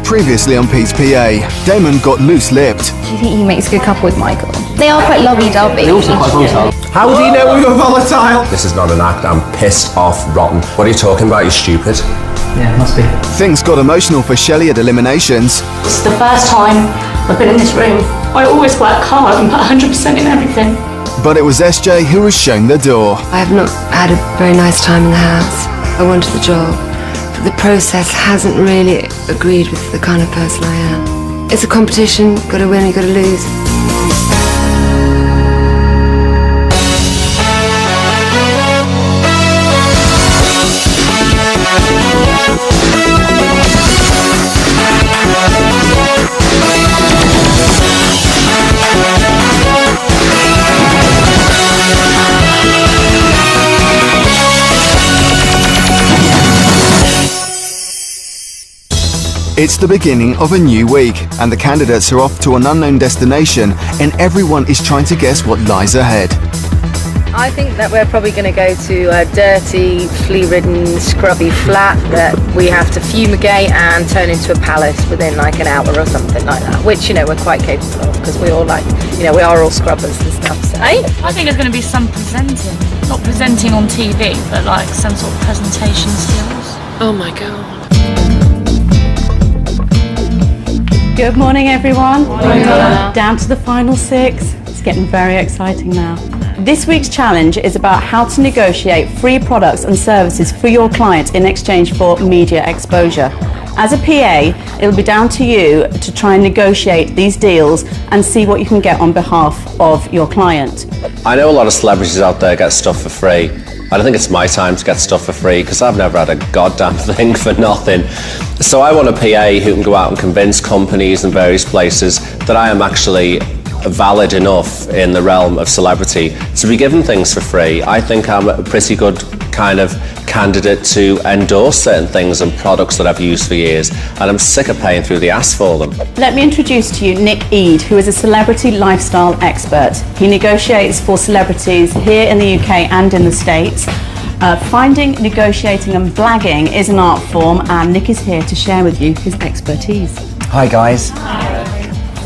Previously on Pete's PA, Damon got loose-lipped. Do you think he makes a good couple with Michael? They are quite lovey-dovey. They're also quite volatile. How do you know we were volatile? This is not an act, I'm pissed off rotten. What are you talking about, you stupid? Yeah, must be. Things got emotional for Shelley at eliminations. It's the first time I've been in this room. I always work hard and put 100% in everything. But it was SJ who was shown the door. I have not had a very nice time in the house. I wanted the job, but the process hasn't really agreed with the kind of person I am. It's a competition, gotta win, you gotta lose. It's the beginning of a new week, and the candidates are off to an unknown destination, and everyone is trying to guess what lies ahead. I think that we're probably going to go to a dirty, flea-ridden, scrubby flat that we have to fumigate and turn into a palace within like an hour or something like that, which, you know, we're quite capable of because we all like, you know, we are all scrubbers and stuff. So. I think there's going to be some presenting. Not presenting on TV, but like some sort of presentation skills. Oh my God. Good morning, everyone. Down to the final 6. It's getting very exciting now. This week's challenge is about how to negotiate free products and services for your client in exchange for media exposure. As a PA, it'll be down to you to try and negotiate these deals and see what you can get on behalf of your client. I know a lot of celebrities out there get stuff for free. I don't think it's my time to get stuff for free because I've never had a goddamn thing for nothing. So I want a PA who can go out and convince companies in various places that I am actually valid enough in the realm of celebrity to be given things for free. I think I'm a pretty good kind of candidate to endorse certain things and products that I've used for years, and I'm sick of paying through the ass for them. Let me introduce to you Nick Eade, who is a celebrity lifestyle expert. He negotiates for celebrities here in the UK and in the States. Finding, negotiating and blagging is an art form, and Nick is here to share with you his expertise. Hi guys.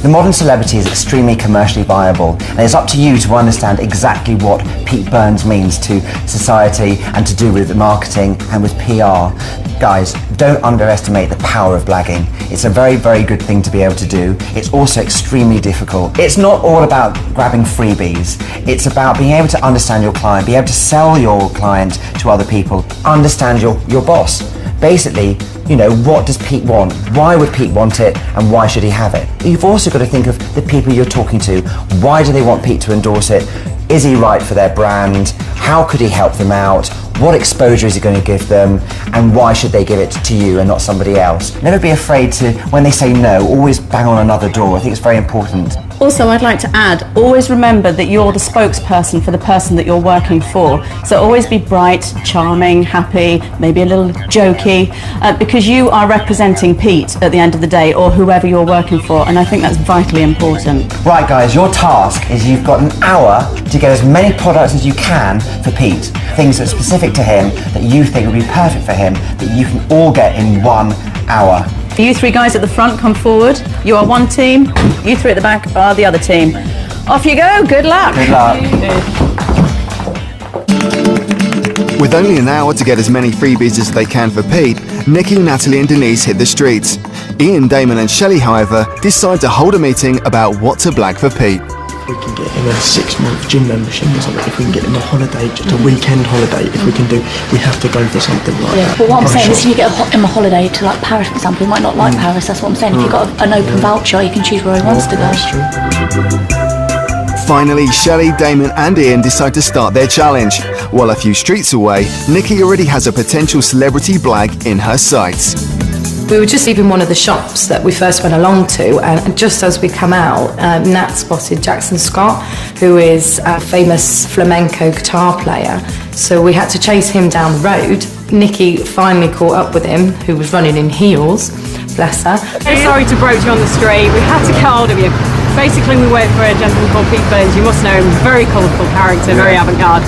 The modern celebrity is extremely commercially viable, and it's up to you to understand exactly what Pete Burns means to society and to do with marketing and with PR. Guys, don't underestimate the power of blagging. It's a very, very good thing to be able to do. It's also extremely difficult. It's not all about grabbing freebies. It's about being able to understand your client, be able to sell your client to other people, understand your boss. Basically, you know, what does Pete want? Why would Pete want it, and why should he have it? You've also got to think of the people you're talking to. Why do they want Pete to endorse it? Is he right for their brand? How could he help them out? What exposure is he going to give them? And why should they give it to you and not somebody else? Never be afraid to, when they say no, always bang on another door. I think it's very important. Also, I'd like to add, always remember that you're the spokesperson for the person that you're working for. So always be bright, charming, happy, maybe a little jokey, because you are representing Pete at the end of the day, or whoever you're working for, and I think that's vitally important. Right guys, your task is you've got an hour to get as many products as you can for Pete. Things that are specific to him, that you think would be perfect for him, that you can all get in 1 hour. You 3 guys at the front, come forward. You are one team, you 3 at the back are the other team. Off you go, good luck. Good luck. With only an hour to get as many freebies as they can for Pete, Nikki, Natalie and Denise hit the streets. Ian, Damon and Shelley, however, decide to hold a meeting about what to blag for Pete. We can get him a 6-month gym membership or something. If we can get him a holiday, just a weekend holiday, if we can do, we have to go for something like that. But what I'm saying is if you get him a holiday to like Paris, for example, he might not like Paris, that's what I'm saying. If you've got an open voucher, you can choose where he wants to go. That's true. Finally, Shelley, Damon and Ian decide to start their challenge. While a few streets away, Nikki already has a potential celebrity blag in her sights. We were just leaving one of the shops that we first went along to, and just as we come out, Nat spotted Jackson Scott, who is a famous flamenco guitar player. So we had to chase him down the road. Nikki finally caught up with him, who was running in heels, bless her. Sorry to broach you on the street, we had to get hold of you. Basically, we work for a gentleman called Pete Burns. You must know him, very colourful character, very avant-garde.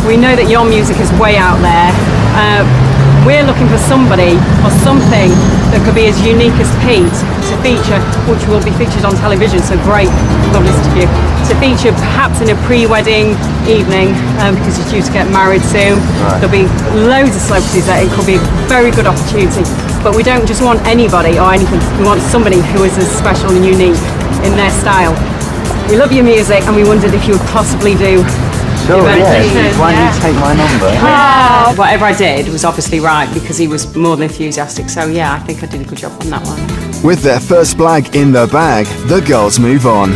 We know that your music is way out there. we're looking for somebody or something that could be as unique as Pete to feature, which will be featured on television, so great, lovely to you, to feature perhaps in a pre-wedding evening, because he's due to get married soon. Right. There'll be loads of celebrities there. It could be a very good opportunity, but we don't just want anybody or anything, we want somebody who is as special and unique in their style. We love your music and we wondered if you would possibly do. Sure, yeah. Why don't you take my number? Yeah. Whatever I did was obviously right because he was more than enthusiastic. So yeah, I think I did a good job on that one. With their first blag in the bag, the girls move on.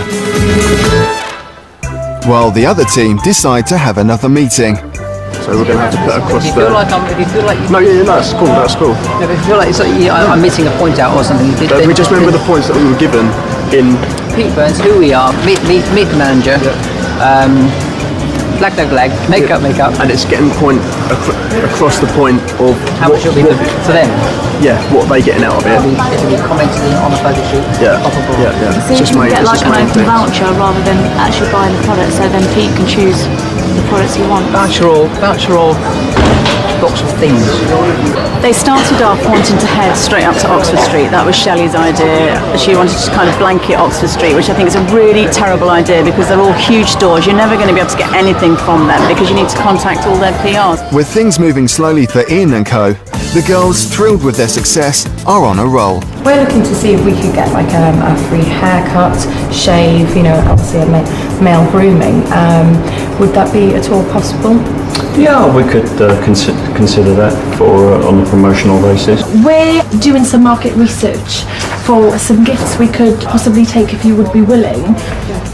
While the other team decide to have another meeting. So we're going to have to put across If you feel like that's cool, that's cool. No, but if you feel like I'm missing a point out or something. We just remember the points that we were given in... Pete Burns, who we are, meet the manager. Black dog leg, makeup. And it's getting point across the point of how much it'll be for them. Yeah, what are they getting out of it? It'll be commented on the photo shoot. Yeah. See if you can get like an open voucher rather than actually buying the product, so then Pete can choose the products he wants. Voucher or box of things. They started off wanting to head straight up to Oxford Street. That was Shelley's idea. She wanted to kind of blanket Oxford Street, which I think is a really terrible idea because they're all huge stores. You're never going to be able to get anything from them because you need to contact all their PRs. With things moving slowly for Ian and co, the girls, thrilled with their success, are on a roll. We're looking to see if we could get like a free haircut, shave, obviously a male grooming. Would that be at all possible? Yeah, we could consider that for on a promotional basis. We're doing some market research for some gifts we could possibly take if you would be willing.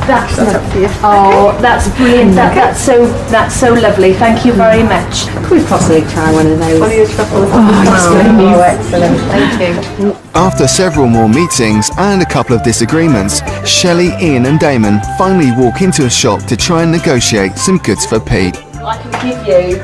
That's up for you. Oh, that's brilliant. That's so lovely. Thank you very much. Could we possibly try one of those? Oh, excellent. Thank you. After several more meetings and a couple of disagreements, Shelley, Ian and Damon finally walk into a shop to try and negotiate some goods for Pete. I can give you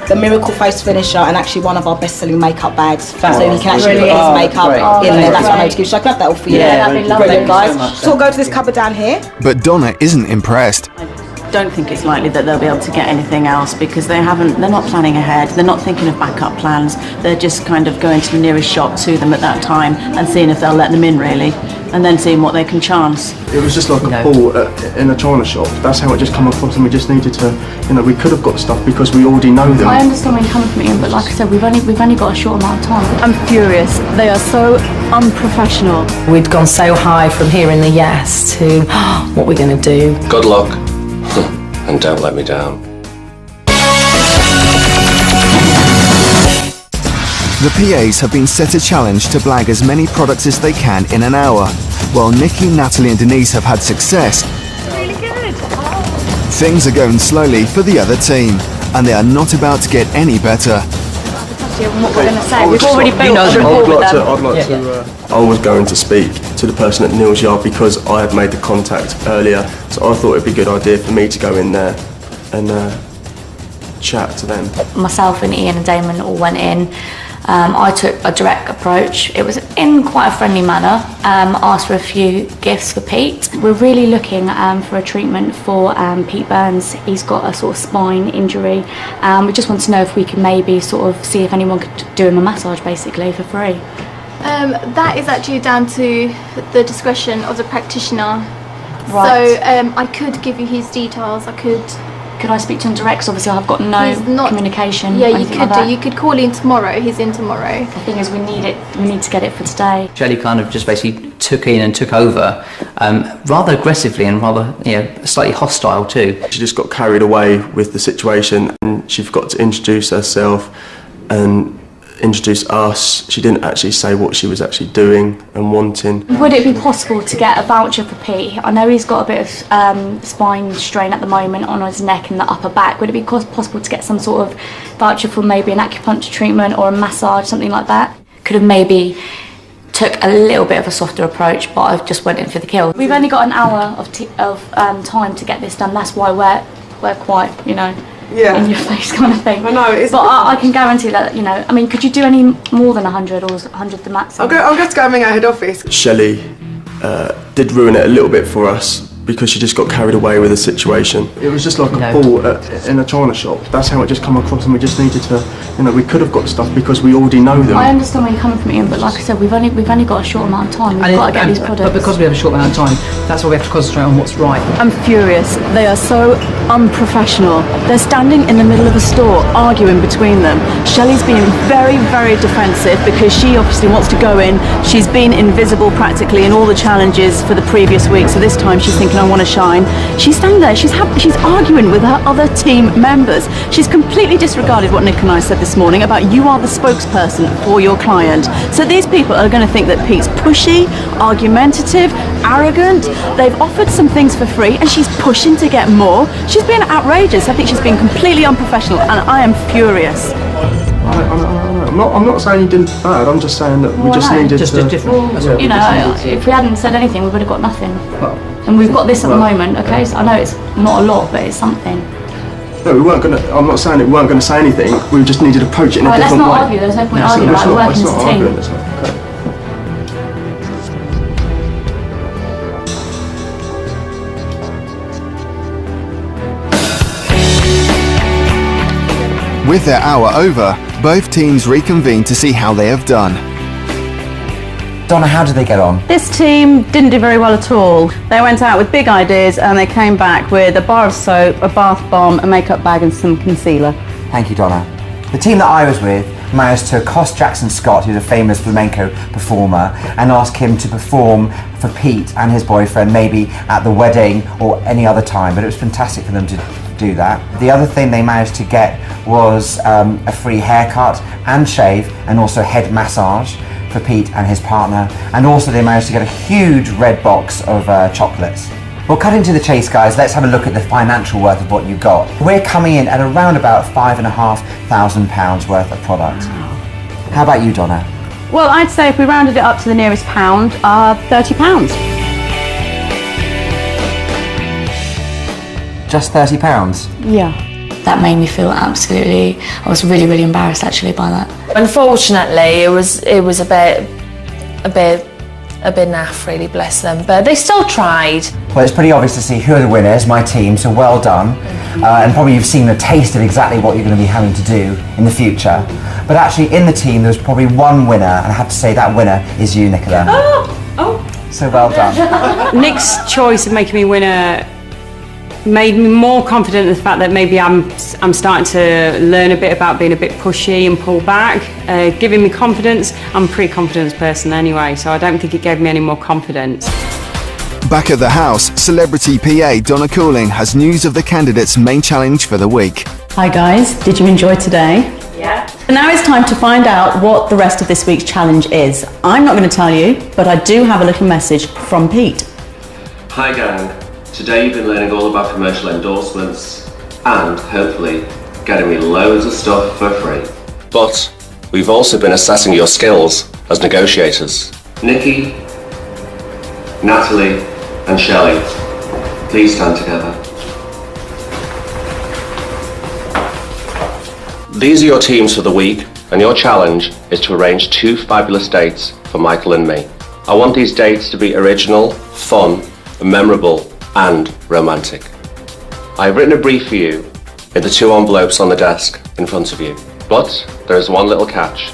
the Miracle Face Finisher and actually one of our best-selling makeup bags, so you can actually put his makeup in there. That's what I made to give. So I grab that all for you. Yeah, that'd be lovely. Brilliant, guys. So we'll go to this cupboard down here. But Donna isn't impressed. I don't think it's likely that they'll be able to get anything else because they're not planning ahead, they're not thinking of backup plans, they're just kind of going to the nearest shop to them at that time and seeing if they'll let them in really, and then seeing what they can chance. It was just like a ball in a china shop. That's how it just come across, and we just needed to, we could have got stuff because we already know them. I understand where you're coming from, Ian, but like I said, we've only got a short amount of time. I'm furious. They are so unprofessional. We'd gone so high from hearing the yes to what we're going to do. Good luck. And don't let me down. The PAs have been set a challenge to blag as many products as they can in an hour. While Nikki, Natalie and Denise have had success, Really good. things are going slowly for the other team, and they are not about to get any better. What we're going to say. We've already built a rapport with them. I was going to speak to the person at Neil's Yard because I had made the contact earlier, so I thought it'd be a good idea for me to go in there and chat to them. Myself and Ian and Damon all went in. I took a direct approach. It was in quite a friendly manner. Asked for a few gifts for Pete. We're really looking for a treatment for Pete Burns. He's got a sort of spine injury. We just want to know if we can maybe sort of see if anyone could do him a massage basically for free. That is actually down to the discretion of the practitioner. Right. So I could give you his details. Could I speak to him direct? 'Cause obviously I've got no communication. Yeah, or you anything could like do. that. You could call in tomorrow. He's in tomorrow. The thing is, we need to get it for today. Shelley kind of just basically took in and took over, rather aggressively and rather slightly hostile too. She just got carried away with the situation, and she forgot to introduce herself and introduce us. She didn't actually say what she was actually doing and wanting. Would it be possible to get a voucher for Pete? I know he's got a bit of spine strain at the moment on his neck and the upper back. Would it be possible to get some sort of voucher for maybe an acupuncture treatment or a massage, something like that? Could have maybe took a little bit of a softer approach, but I've just went in for the kill. We've only got an hour of time to get this done. That's why we're quite, in your face kind of thing. I know, it's but I can guarantee that, I mean, could you do any more than 100 or 100 the maximum? I'll go to go and ring our head office. Shelley did ruin it a little bit for us because she just got carried away with the situation. It was just like a ball in a china shop. That's how it just come across, and we just needed to, we could have got stuff because we already know them. I understand where you're coming from, Ian, but like I said, we've only got a short amount of time. We've got to get these products. But because we have a short amount of time, that's why we have to concentrate on what's right. I'm furious. They are so unprofessional. They're standing in the middle of a store, arguing between them. Shelley's being very, very defensive because she obviously wants to go in. She's been invisible practically in all the challenges for the previous week, so this time she's thinking, I want to shine. She's standing there, she's arguing with her other team members. She's completely disregarded what Nick and I said this morning about you are the spokesperson for your client. So these people are going to think that Pete's pushy, argumentative, arrogant. They've offered some things for free and she's pushing to get more. She's been outrageous. I think she's been completely unprofessional and I am furious. I'm not saying you did bad, I'm just saying that we just needed to... Well, if we hadn't said anything, we would have got nothing. And we've got this at the moment, okay? So I know it's not a lot, but it's something. No, we weren't going to... I'm not saying that we weren't going to say anything, we just needed to approach it in a different way. Let's not argue, there's no point arguing, right? We're working as a team. With their hour over, both teams reconvene to see how they have done. Donna, how did they get on? This team didn't do very well at all. They went out with big ideas and they came back with a bar of soap, a bath bomb, a makeup bag and some concealer. Thank you, Donna. The team that I was with managed to accost Jackson Scott, who's a famous flamenco performer, and ask him to perform for Pete and his boyfriend, maybe at the wedding or any other time, but it was fantastic for them to do that. The other thing they managed to get was a free haircut and shave, and also head massage for Pete and his partner, and also they managed to get a huge red box of chocolates. Well, cutting to the chase, guys, let's have a look at the financial worth of what you got. We're coming in at around about £5,500 worth of product. How about you, Donna? Well, I'd say if we rounded it up to the nearest pound, £30. Just £30? Yeah. That made me feel absolutely... I was really, really embarrassed actually by that. Unfortunately, it was a bit naff, really, bless them. But they still tried. Well, it's pretty obvious to see who are the winners, my team, so well done. And probably you've seen a taste of exactly what you're going to be having to do in the future. But actually, in the team, there's probably one winner, and I have to say that winner is you, Nicola. Oh! So well done. Nick's choice of making me winner made me more confident in the fact that maybe I'm starting to learn a bit about being a bit pushy and pull back, giving me confidence. I'm a pretty confident person anyway, so I don't think it gave me any more confidence. Back at the house, celebrity PA Donna Cooling has news of the candidates' main challenge for the week. Hi guys, did you enjoy today? Yeah. Now it's time to find out what the rest of this week's challenge is. I'm not going to tell you, but I do have a little message from Pete. Hi gang. Today you've been learning all about commercial endorsements and hopefully getting me loads of stuff for free. But we've also been assessing your skills as negotiators. Nikki, Natalie and Shelley, please stand together. These are your teams for the week, and your challenge is to arrange 2 fabulous dates for Michael and me. I want these dates to be original, fun, memorable and romantic. I've written a brief for you in the 2 envelopes on the desk in front of you, but there's one little catch.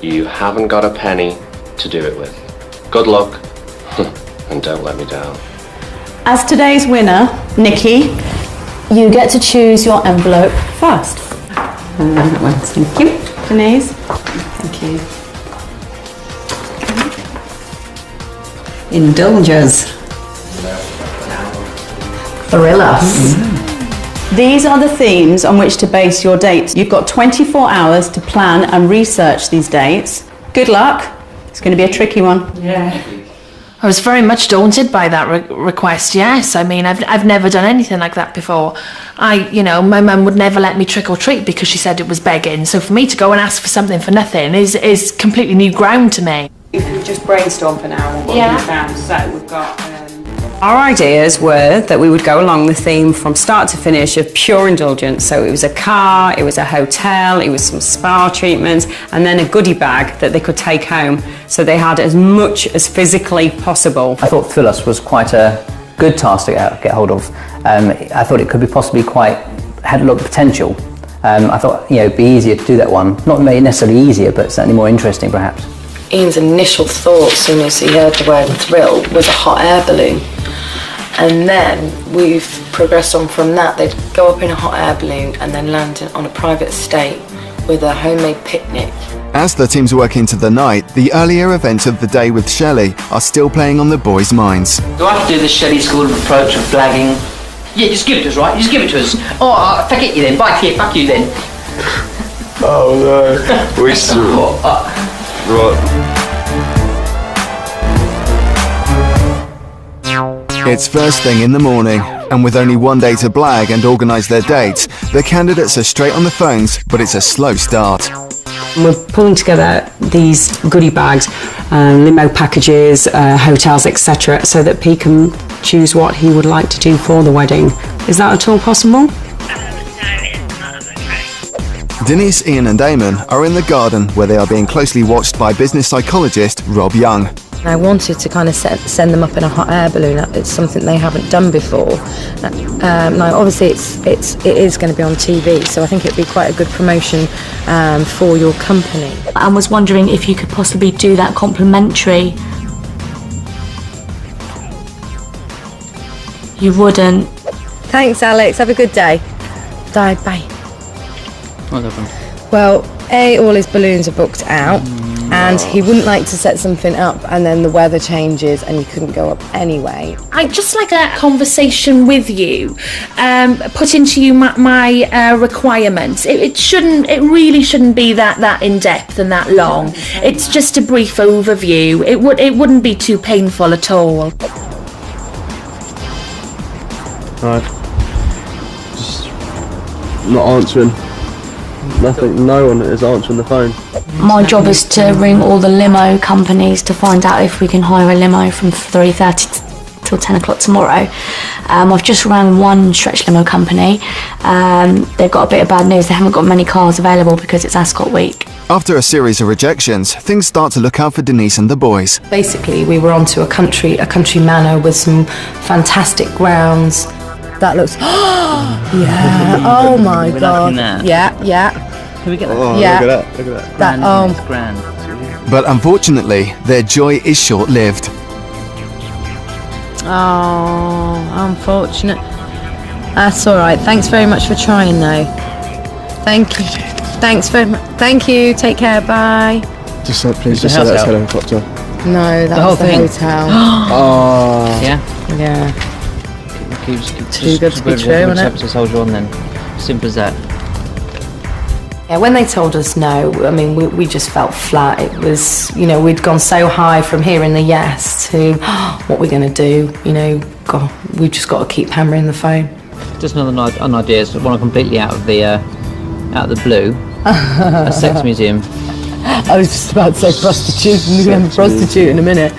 You haven't got a penny to do it with. Good luck, and don't let me down. As today's winner, Nikki, you get to choose your envelope first. Thank you. Denise. Thank you. Indulge us. Thrill us. These are the themes on which to base your dates. You've got 24 hours to plan and research these dates. Good luck. It's going to be a tricky one. Yeah. I was very much daunted by that request, yes. I mean, I've never done anything like that before. My mum would never let me trick or treat because she said it was begging. So for me to go and ask for something for nothing is completely new ground to me. Just brainstorm for now what we found. So we've got... Our ideas were that we would go along the theme from start to finish of pure indulgence. So it was a car, it was a hotel, it was some spa treatments, and then a goodie bag that they could take home. So they had as much as physically possible. I thought Thrill Us was quite a good task to get hold of. I thought it could be possibly had a lot of potential. I thought, it'd be easier to do that one. Not necessarily easier, but certainly more interesting, perhaps. Ian's initial thought, as soon as he heard the word thrill, was a hot air balloon. And then we've progressed on from that. They'd go up in a hot air balloon and then land on a private estate with a homemade picnic. As the teams work into the night, the earlier events of the day with Shelley are still playing on the boys' minds. Do I have to do the Shelley School approach of blagging? Yeah, just give it to us, right? Just give it to us. Oh, forget you then. Fuck you then. Oh no. We saw. Right. It's first thing in the morning, and with only one day to blag and organise their dates, the candidates are straight on the phones, but it's a slow start. We're pulling together these goodie bags, limo packages, hotels, etc., so that Pete can choose what he would like to do for the wedding. Is that at all possible? Denise, Ian and Damon are in the garden where they are being closely watched by business psychologist Rob Young. I wanted to kind of send them up in a hot air balloon. It's something they haven't done before. Now, obviously, it is going to be on TV, so I think it'd be quite a good promotion for your company. I was wondering if you could possibly do that complimentary. You wouldn't. Thanks, Alex. Have a good day. Bye. Well, all his balloons are booked out. And he wouldn't like to set something up and then the weather changes and you couldn't go up anyway. I'd just like a conversation with you, put into you my requirements. It really shouldn't be that in depth and that long. It's just a brief overview. It wouldn't be too painful at all. Right. Just not answering. Nothing. No one is answering the phone. My job is to ring all the limo companies to find out if we can hire a limo from 3:30 till 10 o'clock tomorrow. I've just rang one stretch limo company. They've got a bit of bad news. They haven't got many cars available because it's Ascot week. After a series of rejections, things start to look up for Denise and the boys. Basically, we were onto a country manor with some fantastic grounds. That looks... yeah, oh my God. Yeah. Can we get that? Oh, yeah. Look at that. It's grand. But unfortunately, their joy is short-lived. Oh, unfortunate. That's all right. Thanks very much for trying, though. Thank you. Thanks very much. Thank you. Take care. Bye. Just say that's helicopter. No, that was the hotel. Oh. Yeah? Yeah. Too good to be true, isn't it? Just hold you on then. Simple as that. Yeah, when they told us no, I mean, we just felt flat. It was, we'd gone so high from hearing the yes to what we're going to do. God, we've just got to keep hammering the phone. Just an idea. Is one completely out of the blue. A sex museum. I was just about to say prostitution. We're going to have a prostitute in a minute.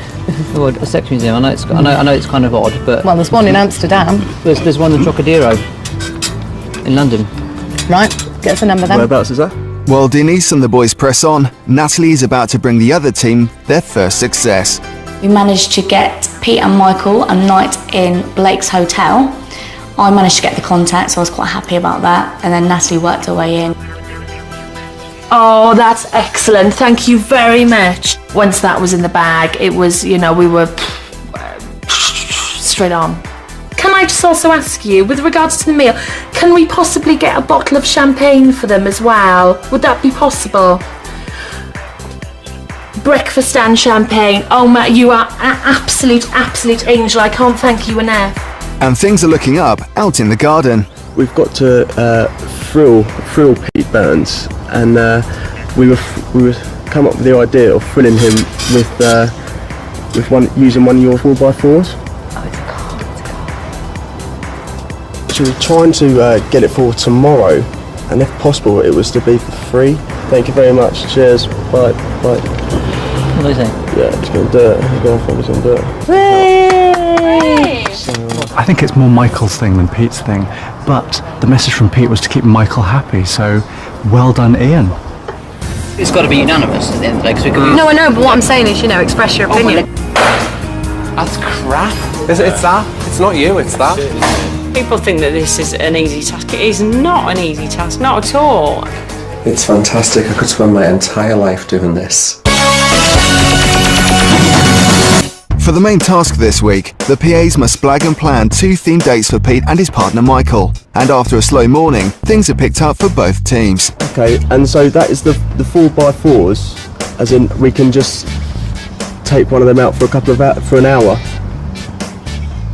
Oh, a sex museum. I know it's kind of odd, but well, there's one in Amsterdam. There's one in Trocadero in London. Right, get us a number then. Whereabouts is that? While Denise and the boys press on, Natalie is about to bring the other team their first success. We managed to get Pete and Michael a night in Blake's hotel. I managed to get the contact, so I was quite happy about that. And then Natalie worked her way in. Oh, that's excellent. Thank you very much. Once that was in the bag, it was, we were straight on. Can I just also ask you, with regards to the meal, can we possibly get a bottle of champagne for them as well? Would that be possible? Breakfast and champagne. Oh, Matt, you are an absolute angel. I can't thank you enough. And things are looking up out in the garden. We've got to thrill Pete Burns, and we were come up with the idea of thrilling him with using one of your 4x4s. So we're trying to get it for tomorrow, and if possible, it was to be for free. Thank you very much. Cheers. Bye. What do you think? Yeah, he's going to do it. His girlfriend is going to do it. I think it's more Michael's thing than Pete's thing, but the message from Pete was to keep Michael happy, so well done, Ian. It's got to be unanimous at the end of the day, because we can... No, I know, but what I'm saying is, express your opinion. That's crap. It's that? It's not you, it's that. People think that this is an easy task. It is not an easy task, not at all. It's fantastic. I could spend my entire life doing this. For the main task this week, the PAs must blag and plan 2 themed dates for Pete and his partner Michael. And after a slow morning, things are picked up for both teams. Okay, and so that is the 4x4s, as in we can just take one of them out for an hour.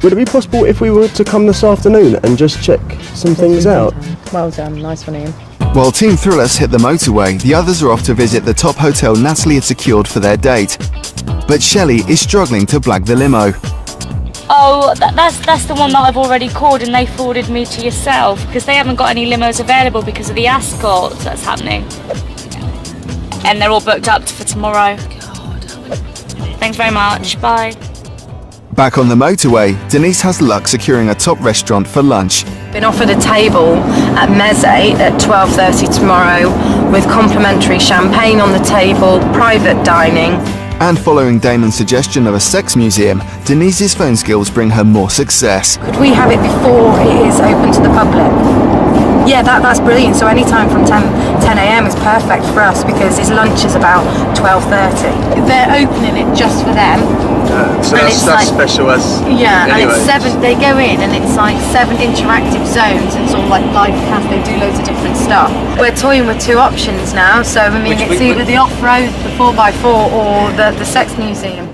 Would it be possible if we were to come this afternoon and just check some things out? Well done, nice one, Ian. While Team Thrillers hit the motorway, the others are off to visit the top hotel Natalie had secured for their date. But Shelley is struggling to blag the limo. Oh, that's the one that I've already called, and they forwarded me to yourself because they haven't got any limos available because of the Ascot that's happening. And they're all booked up for tomorrow. Thanks very much. Bye. Back on the motorway, Denise has luck securing a top restaurant for lunch. Been offered a table at Meze at 12:30 tomorrow with complimentary champagne on the table, private dining. And following Damon's suggestion of a sex museum, Denise's phone skills bring her more success. Could we have it before it is open to the public? Yeah, that's brilliant. So any time from 10 a.m. is perfect for us because his lunch is about 12:30. They're opening it just for them. So that's like, special as... Yeah, anyway. And it's 7, they go in and it's like 7 interactive zones and sort of like live cast, they do loads of different stuff. We're toying with 2 options now, so I mean it's either the off-road, the 4x4 or the sex museum.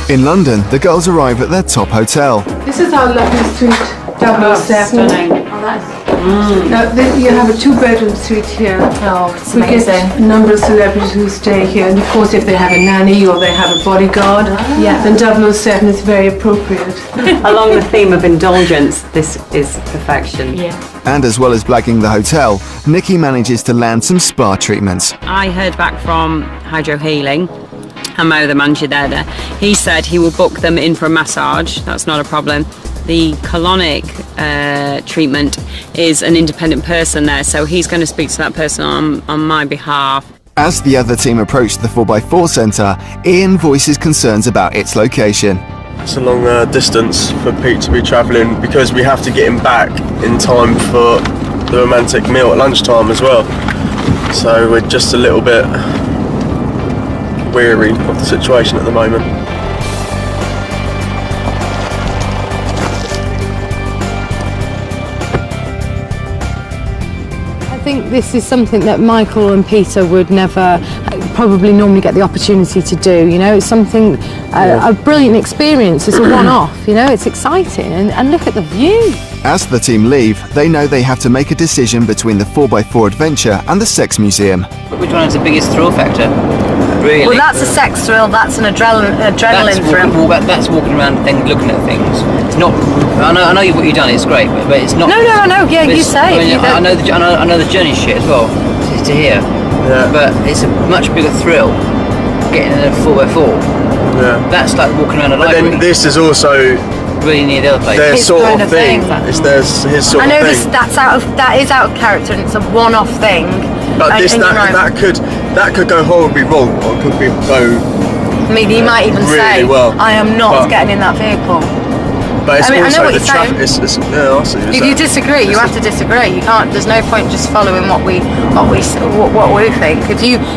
In London, the girls arrive at their top hotel. This is our lovely suite, 007. Stunning. Oh, that's... Now, you have a 2-bedroom suite here. Oh, it's we amazing. get a number of celebrities who stay here, and of course if they have a nanny or they have a bodyguard, then 007 is very appropriate. Along the theme of indulgence, this is perfection. Yeah. And as well as blagging the hotel, Nikki manages to land some spa treatments. I heard back from Hydro Healing, and Mo, the manager there, he said he will book them in for a massage. That's not a problem. The colonic treatment is an independent person there, so he's going to speak to that person on my behalf. As the other team approach the 4x4 centre, Ian voices concerns about its location. It's a long distance for Pete to be travelling because we have to get him back in time for the romantic meal at lunchtime as well. So we're just a little bit weary of the situation at the moment. I think this is something that Michael and Peter would never probably normally get the opportunity to do. You know, it's something, a brilliant experience. It's a one-off, you know, it's exciting. And look at the view. As the team leave, they know they have to make a decision between the 4x4 adventure and the sex museum. Which one is the biggest thrill factor? Really? Well, that's a sex thrill, that's an adrenaline thrill. That's walking around things, looking at things. It's not. I know what you've done. It's great, but it's not. No. Yeah, you say. I know the journey shit as well. To here, but it's a much bigger thrill getting in a 4x4. Yeah. That's like walking around a but library. Then this is also really near the other place. Their His sort kind of thing. It's his sort I know of thing. that is out of character and it's a one-off thing. But that could go horribly wrong, or could go. I mean, he might even really say, well. "I am not getting in that vehicle." But it's I know also what the you're traffic. saying. I see what If you're you saying. disagree, you have to disagree. You can't. There's no point just following what we think.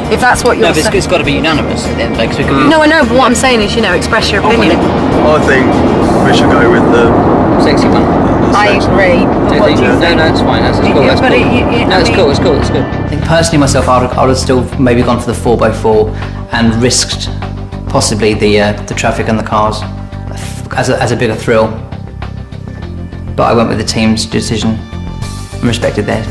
If that's what you're No, but it's got to be unanimous at the end of the day, 'cause we can. No, I know, but what I'm saying is, you know, express your opinion. I think we should go with the sexy one. I agree. No, it's fine. That's cool. That's cool. No, it's cool. It's cool. It's good. I think personally myself, I would have still maybe gone for the 4x4 and risked possibly the traffic and the cars as a bigger thrill. But I went with the team's decision and respected theirs.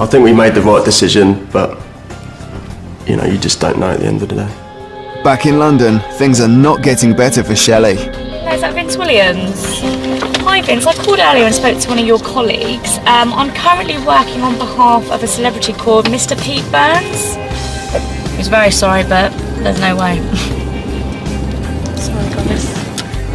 I think we made the right decision, but you know, you just don't know at the end of the day. Back in London, things are not getting better for Shelley. Hello, is that Vince Williams? Hi Vince, I called earlier and spoke to one of your colleagues. I'm currently working on behalf of a celebrity called Mr. Pete Burns. He's very sorry, but there's no way. Sorry, goddess.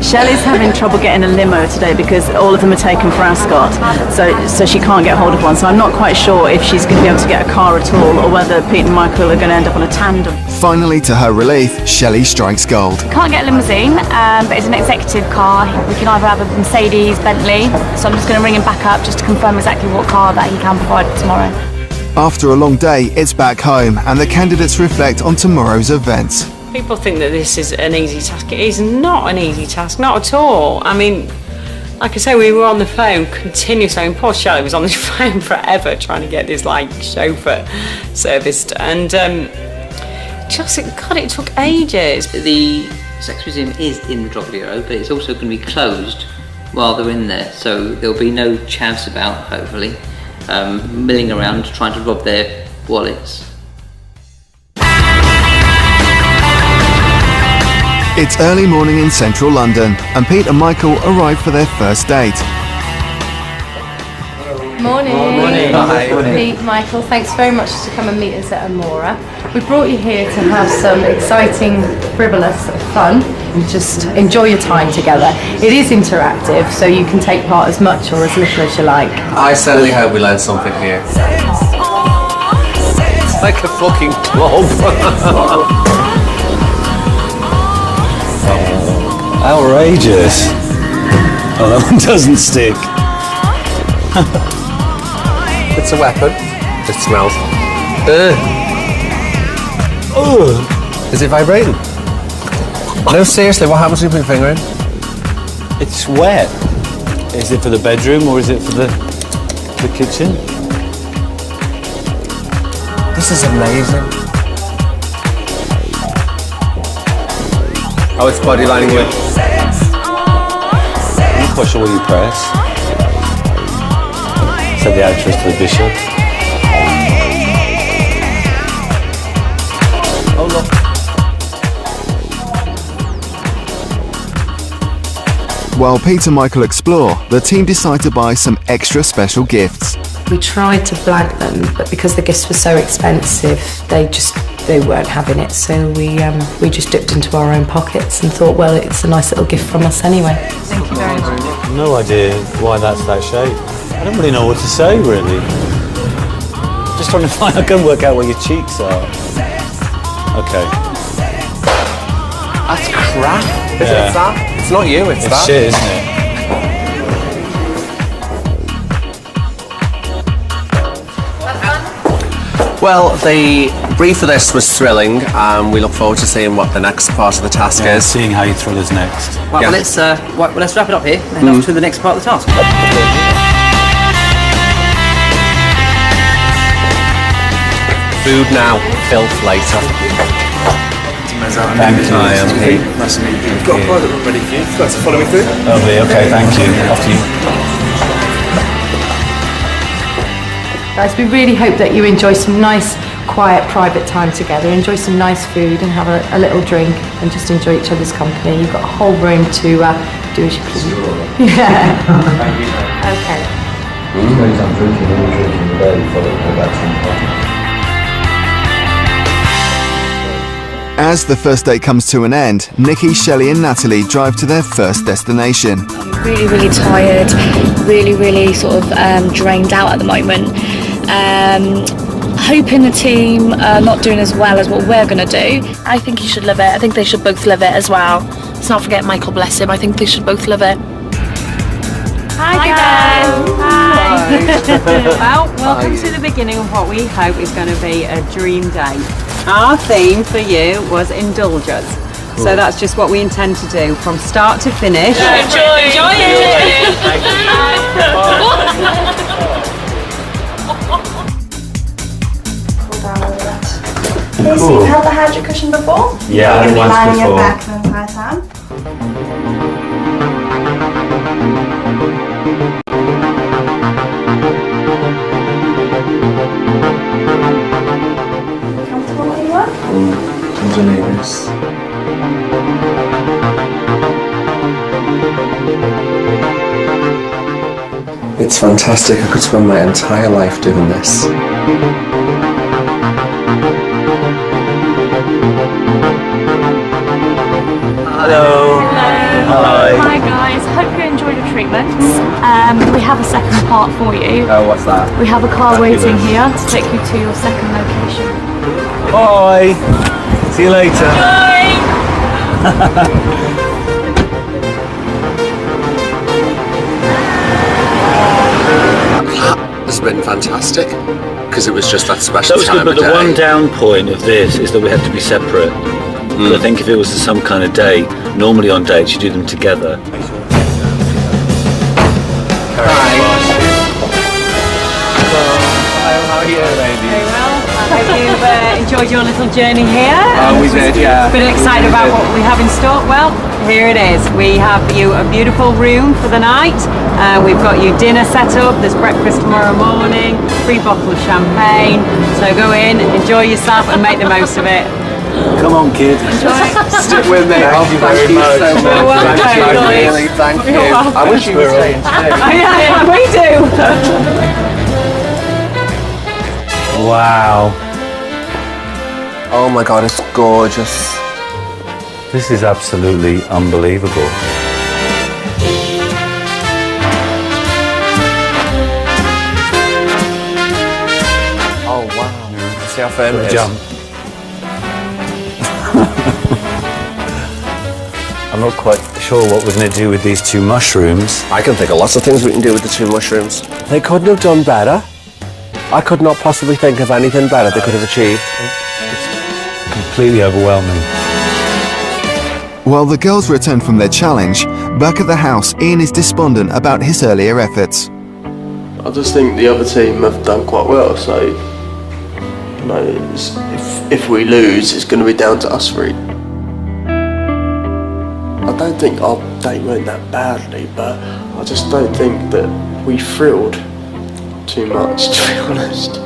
Shelley's having trouble getting a limo today because all of them are taken for Ascot, so she can't get hold of one. So I'm not quite sure if she's going to be able to get a car at all, or whether Pete and Michael are going to end up on a tandem. Finally, to her relief, Shelley strikes gold. Can't get a limousine, but it's an executive car. We can either have a Mercedes, Bentley, so I'm just going to ring him back up just to confirm exactly what car that he can provide for tomorrow. After a long day, it's back home, and the candidates reflect on tomorrow's events. People think that this is an easy task. It is not an easy task, not at all. I mean, like I say, we were on the phone continuously. I mean, poor Shelley was on the phone forever trying to get this chauffeur serviced, and it took ages. The sex museum is in the drop bureau, but it's also going to be closed while they're in there, so there'll be no chance about, hopefully, milling around trying to rob their wallets. It's early morning in central London, and Pete and Michael arrive for their first date. Morning. Morning. Hi. Pete, Michael, thanks very much to come and meet us at Amora. We brought you here to have some exciting, frivolous fun and just enjoy your time together. It is interactive, so you can take part as much or as little as you like. I certainly hope we learn something here. It's like a fucking club. Outrageous. Oh, that one doesn't stick. It's a weapon. It smells. Is it vibrating? No, seriously, what happens when you put your finger in? It's wet. Is it for the bedroom or is it for the kitchen? This is amazing. Oh, it's body lining with. I'm not quite sure what you press. Said the actress to the bishop. Oh, look. While Pete and Michael explore, the team decide to buy some extra special gifts. We tried to blag them, but because the gifts were so expensive, they weren't having it. So we just dipped into our own pockets and thought, well, it's a nice little gift from us anyway. Thank you very much. No idea why that's that shape. I don't really know what to say, really. Just trying to I can work out where your cheeks are. Okay. That's crap. Is it that? It's not you, it's that. Shit, isn't it? Well, the brief for this was thrilling, and we look forward to seeing what the next part of the task is. Seeing how you thrill us next. Right, well, let's wrap it up here and on to the next part of the task. Food now, filth later. Thank you. Hi, I'm Pete. Nice to meet you. I've got a private room ready for you. You'd like to follow me through? Lovely, okay, thank you. After you. Guys, we really hope that you enjoy some nice, quiet, private time together, enjoy some nice food and have a little drink and just enjoy each other's company. You've got a whole room to do as you please. Yeah. Okay. I'm drinking today, followed by that. As the first date comes to an end, Nikki, Shelley and Natalie drive to their first destination. I'm really, really tired, really sort of drained out at the moment. Hoping the team are not doing as well as what we're going to do. I think you should live it. I think they should both live it as well. Let's not forget Michael, bless him. I think they should both live it. Hi guys! Hi! Well, welcome to the beginning of what we hope is going to be a dream day. Our theme for you was indulgence. So that's just what we intend to do from start to finish. Enjoy it! Okay, so you've held the hydro cushion before? Yeah, You're going to be once lying on your before. back the entire time. Comfortable where you are? It's fantastic. I could spend my entire life doing this. Hello. Hi guys, hope you enjoyed your treatments. We have a second part for you. Oh, what's that? We have a car waiting here to take you to your second location. Bye. See you later. Has been fantastic because it was just that special That was time good, but of the day. one down point of this is that we had to be separate. But I think if it was some kind of date, normally on dates you do them together. How are you, ladies? Very well. I hope you've enjoyed your little journey here. Oh, we did, yeah. Been excited about what we have in store. Well, here it is. We have you a beautiful room for the night. We've got you dinner set up. There's breakfast tomorrow morning. 3 bottles of champagne. So go in, enjoy yourself, and make the most of it. Come on, kid. Stick with me. Thank you very much. So You're much. welcome. Thank you, really. Thank you. You're welcome. I wish you were staying too. Yeah, we do. Wow. Oh my God, it's gorgeous. This is absolutely unbelievable. Oh wow. See how firm it is? Jump. I'm not quite sure what we're going to do with these 2 mushrooms. I can think of lots of things we can do with the 2 mushrooms. They couldn't have done better. I could not possibly think of anything better they could have achieved. Completely overwhelming. While the girls return from their challenge, back at the house, Ian is despondent about his earlier efforts. I just think the other team have done quite well, so you know, if we lose, it's going to be down to us 3. I don't think our date went that badly, but I just don't think that we thrilled too much, to be honest.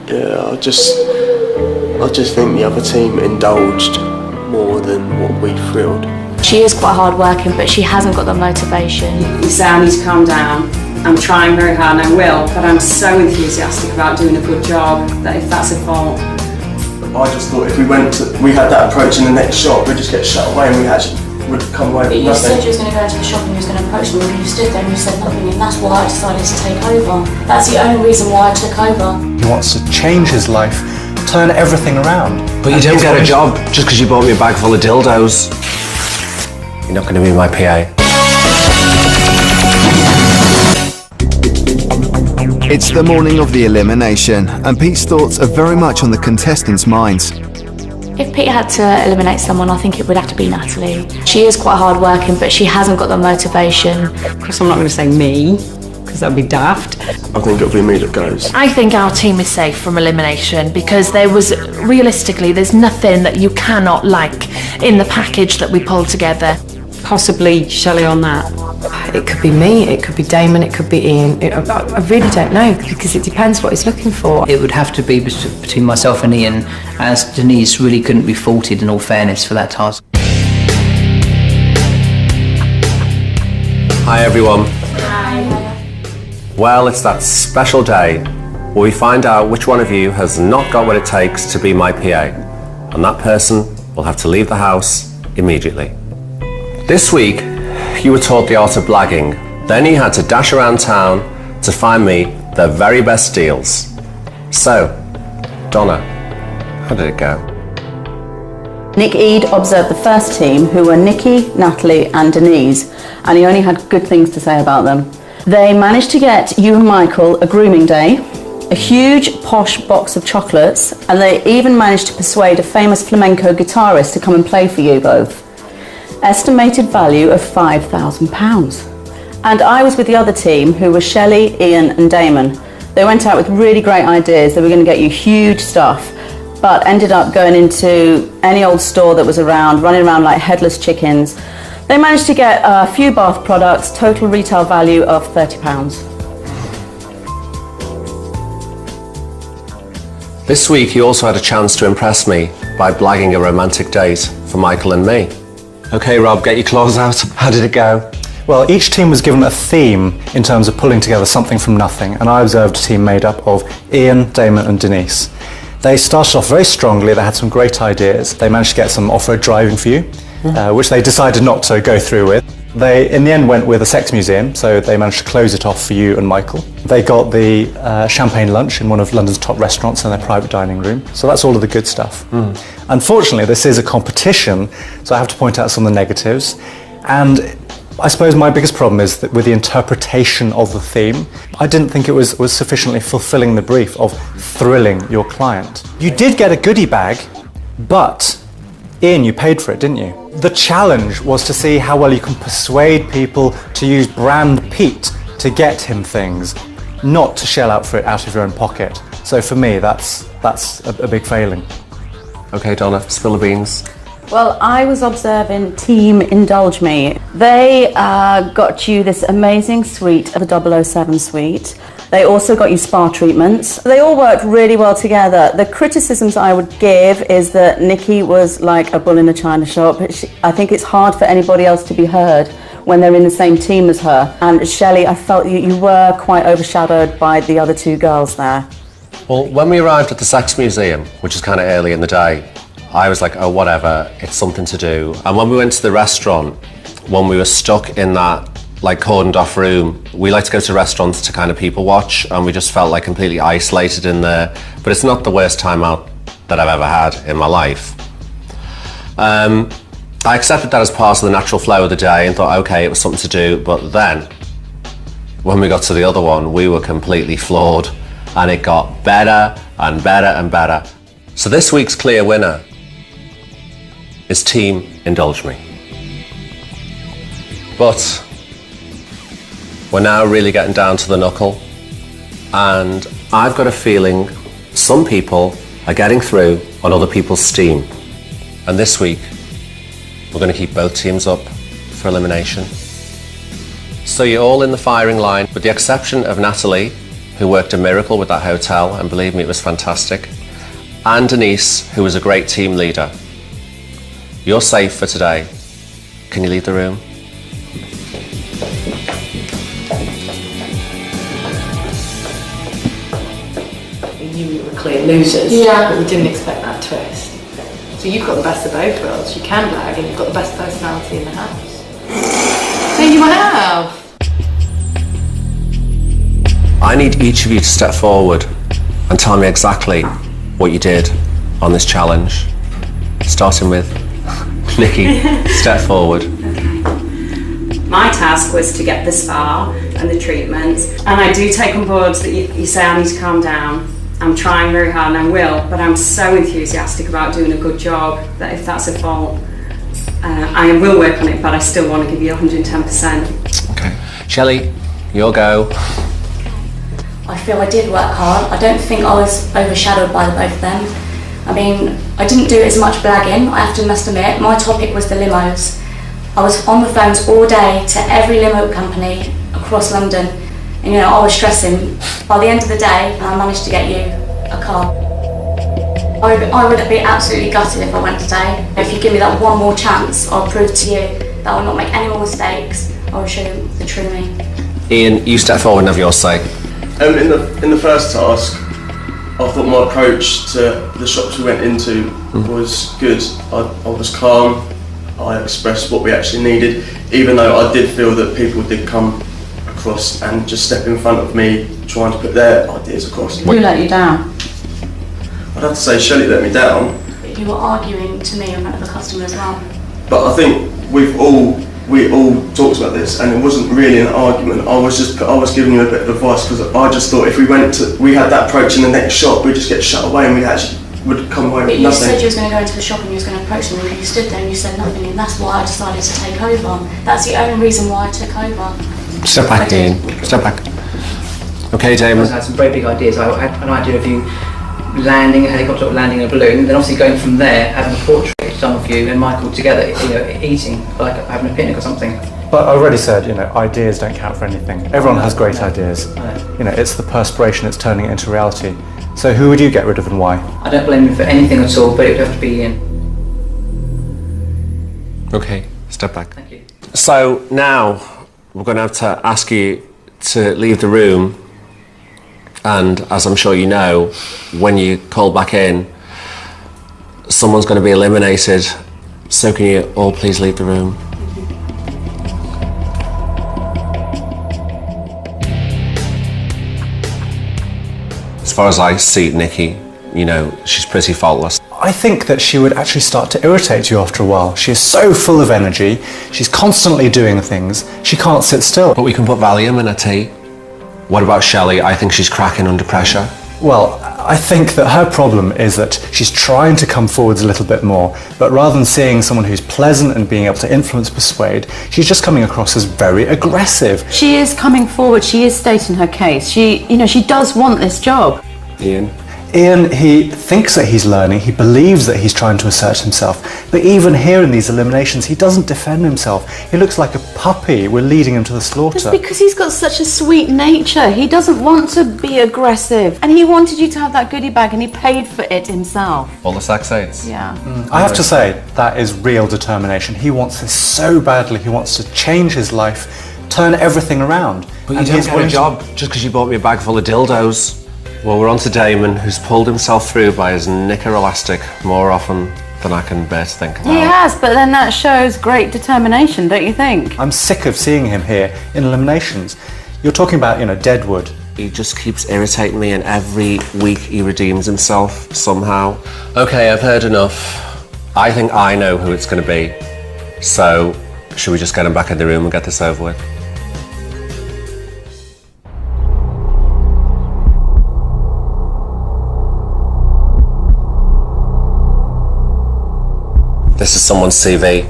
Yeah, I just think the other team indulged more than what we thrilled. She is quite hard working, but she hasn't got the motivation. Sam needs to calm down. I'm trying very hard and I will, but I'm so enthusiastic about doing a good job that if that's a fault. I just thought if we had that approach in the next shop, we'd just get shut away and we actually would come away with You nothing. said you was going to go into the shop and you was going to approach them, and you stood there and you said nothing, and that's why I decided to take over. That's the only reason why I took over. He wants to change his life, turn everything around. But you don't get a job just because you bought me a bag full of dildos. You're not going to be my PA. It's the morning of the elimination, and Pete's thoughts are very much on the contestants' minds. If Pete had to eliminate someone, I think it would have to be Natalie. She is quite hard working, but she hasn't got the motivation. Of course, I'm not going to say me, because that would be daft. I think it'll be me that goes. I think our team is safe from elimination because realistically, there's nothing that you cannot like in the package that we pulled together. Possibly Shelley on that. It could be me, it could be Damon, it could be Ian. I really don't know because it depends what he's looking for. It would have to be between myself and Ian, as Denise really couldn't be faulted in all fairness for that task. Hi everyone. Hi. Well, it's that special day where we find out which one of you has not got what it takes to be my PA, and that person will have to leave the house immediately. This week, you were taught the art of blagging. Then you had to dash around town to find me the very best deals. So, Donna, how did it go? Nick Eade observed the first team, who were Nikki, Natalie and Denise, and he only had good things to say about them. They managed to get you and Michael a grooming day, a huge posh box of chocolates, and they even managed to persuade a famous flamenco guitarist to come and play for you both. Estimated value of £5,000. And I was with the other team, who were Shelley, Ian and Damon. They went out with really great ideas. They were going to get you huge stuff, but ended up going into any old store that was around, running around like headless chickens. They managed to get a few bath products, total retail value of £30. This week you also had a chance to impress me by blagging a romantic date for Michael and me. Okay, Rob, get your claws out. How did it go? Well, each team was given a theme in terms of pulling together something from nothing, and I observed a team made up of Ian, Damon and Denise. They started off very strongly, they had some great ideas. They managed to get some off-road driving for you, which they decided not to go through with. They, in the end, went with a sex museum, so they managed to close it off for you and Michael. They got the champagne lunch in one of London's top restaurants in their private dining room, so that's all of the good stuff. Unfortunately, this is a competition, so I have to point out some of the negatives. And I suppose my biggest problem is that with the interpretation of the theme, I didn't think it was sufficiently fulfilling the brief of thrilling your client. You did get a goodie bag, but Ian, you paid for it, didn't you? The challenge was to see how well you can persuade people to use brand Pete to get him things, not to shell out for it out of your own pocket. So for me, that's a big failing. Okay, Donna, spill the beans. Well, I was observing Team Indulge Me. They got you this amazing suite, the 007 suite. They also got you spa treatments. They all worked really well together. The criticisms I would give is that Nikki was like a bull in a china shop. I think it's hard for anybody else to be heard when they're in the same team as her. And Shelley, I felt you were quite overshadowed by the other two girls there. Well, when we arrived at the Sex Museum, which is kind of early in the day, I was like, oh, whatever, it's something to do. And when we went to the restaurant, when we were stuck in that like cordoned off room, we like to go to restaurants to kind of people watch, and we just felt like completely isolated in there. But it's not the worst time out that I've ever had in my life. I accepted that as part of the natural flow of the day and thought, okay, it was something to do. But then, when we got to the other one, we were completely floored, and it got better and better and better. So this week's clear winner is Team Indulge Me. But we're now really getting down to the knuckle, and I've got a feeling some people are getting through on other people's steam. And this week, we're going to keep both teams up for elimination. So you're all in the firing line, with the exception of Natalie, who worked a miracle with that hotel, and believe me, it was fantastic, and Denise, who was a great team leader. You're safe for today. Can you leave the room? We knew we were clear losers, but we didn't expect that twist. So you've got the best of both worlds. You can blag and you've got the best personality in the house. So you have. I need each of you to step forward and tell me exactly what you did on this challenge. Starting with Nikki, step forward. My task was to get the spa and the treatments, and I do take on board that you say I need to calm down. I'm trying very hard and I will, but I'm so enthusiastic about doing a good job that if that's a fault, I will work on it, but I still want to give you 110%. Okay. Shelley, your go. I feel I did work hard. I don't think I was overshadowed by the both of them. I mean, I didn't do as much blagging, I must admit. My topic was the limos. I was on the phones all day to every limo company across London. And you know, I was stressing. By the end of the day, I managed to get you a car. I would be absolutely gutted if I went today. If you give me that one more chance, I'll prove to you that I will not make any more mistakes. I will show you the true me. Ian, you step forward and have your say. In the first task, I thought my approach to the shops we went into was good. I was calm, I expressed what we actually needed, even though I did feel that people did come across and just step in front of me trying to put their ideas across. Who let you down? I'd have to say Shelley let me down. You were arguing to me in front of the customer as well. But I think we all talked about this, and it wasn't really an argument. I was giving you a bit of advice because I just thought if we had that approach in the next shop, we'd just get shut away and we actually would come away with nothing. But you said you was going to go into the shop and you was going to approach them, and you stood there and you said nothing, and that's why I decided to take over. That's the only reason why I took over. Step back, Ian. Step back. Okay, Damon. I had some very big ideas. I had an idea of you landing a helicopter or landing a balloon, then obviously going from there, having a portrait done of you and Michael together, eating, like having a picnic or something. But I already said, ideas don't count for anything. Everyone has great ideas. It's the perspiration that's turning it into reality. So who would you get rid of and why? I don't blame you for anything at all, but it would have to be Ian. Okay, step back. Thank you. So now we're going to have to ask you to leave the room And as I'm sure you know, when you call back in, someone's going to be eliminated. So can you all please leave the room? As far as I see Nikki, you know, she's pretty faultless. I think that she would actually start to irritate you after a while. She is so full of energy, she's constantly doing things, she can't sit still. But we can put Valium in her tea. What about Shelley? I think she's cracking under pressure. Well, I think that her problem is that she's trying to come forwards a little bit more, but rather than seeing someone who's pleasant and being able to influence, persuade, she's just coming across as very aggressive. She is coming forward, she is stating her case. She does want this job. Ian, he thinks that he's learning, he believes that he's trying to assert himself, but even here in these eliminations, he doesn't defend himself. He looks like a puppy. We're leading him to the slaughter. It's because he's got such a sweet nature. He doesn't want to be aggressive. And he wanted you to have that goodie bag and he paid for it himself. All the sex aids. Yeah. I have to say, that is real determination. He wants this so badly. He wants to change his life, turn everything around. But you don't get a job just because you bought me a bag full of dildos. Well, we're on to Damon, who's pulled himself through by his knicker elastic more often than I can bear to think about. He has, but then that shows great determination, don't you think? I'm sick of seeing him here in eliminations. You're talking about, you know, Deadwood. He just keeps irritating me, and every week he redeems himself somehow. Okay, I've heard enough. I think I know who it's going to be. So, should we just get him back in the room and get this over with? This is someone's CV,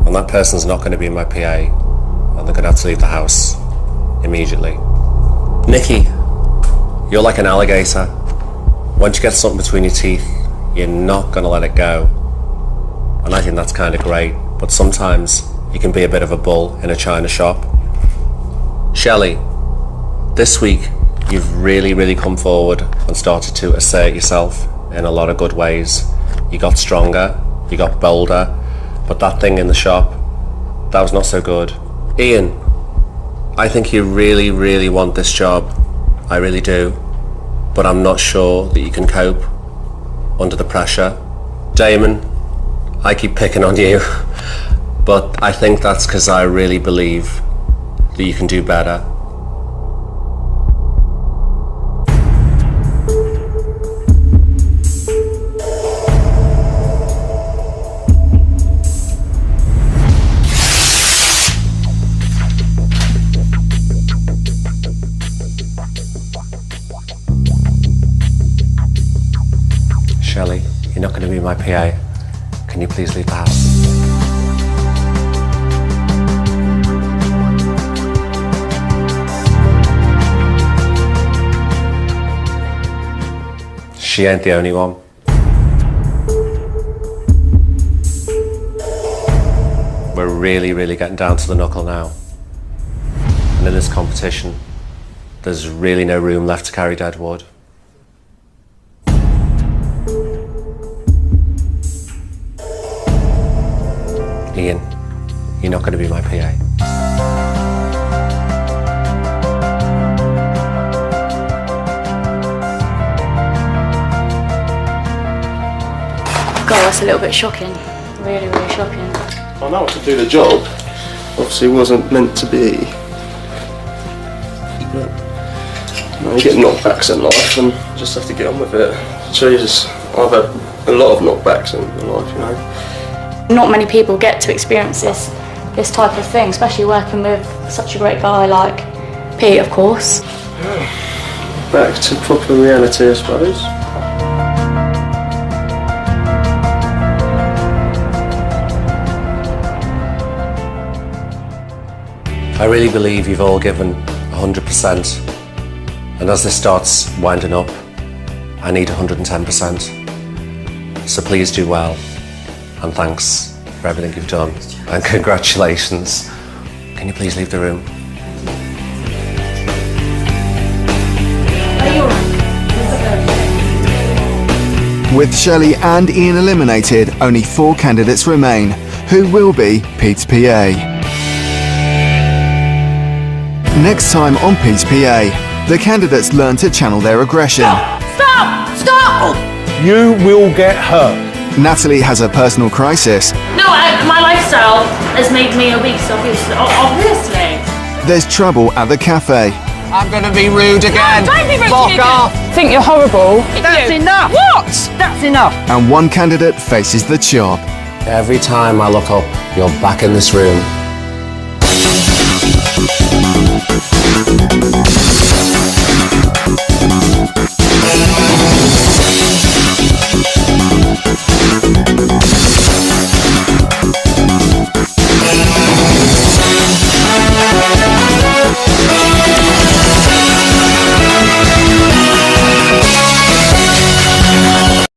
and that person's not going to be my PA, and they're going to have to leave the house immediately. Nikki, you're like an alligator. Once you get something between your teeth, you're not going to let it go. And I think that's kind of great, but sometimes you can be a bit of a bull in a china shop. Shelley, this week you've really come forward and started to assert yourself in a lot of good ways. You got stronger, you got bolder, but that thing in the shop, that was not so good. Ian, I think you really want this job. I really do. But I'm not sure that you can cope under the pressure. Damon, I keep picking on you, but I think that's because I really believe that you can do better. Shelley, you're not going to be my PA. Can you please leave the house? She ain't the only one. We're really getting down to the knuckle now. And in this competition, there's really no room left to carry Deadwood. Ian, you're not going to be my PA. God, that's a little bit shocking. Really shocking. I know what to do the job. Obviously, it wasn't meant to be. But you get knockbacks in life, and just have to get on with it. Jesus, I've had a lot of knockbacks in my life, you know. Not many people get to experience this type of thing, especially working with such a great guy like Pete, of course. Back to proper reality, I suppose. I really believe you've all given 100%, and as this starts winding up, I need 110%. So please do well. And thanks for everything you've done. And congratulations. Can you please leave the room? With Shelley and Ian eliminated, only 4 candidates remain, who will be Pete's PA. Next time on Pete's PA, the candidates learn to channel their aggression. Stop! Stop! You will get hurt. Natalie has a personal crisis. No, my lifestyle has made me obese, obviously. There's trouble at the cafe. I'm going to be rude again. Don't be rude Fuck again. off. Think you're horrible. That's enough. What? That's enough. And one candidate faces the chop. Every time I look up, you're back in this room.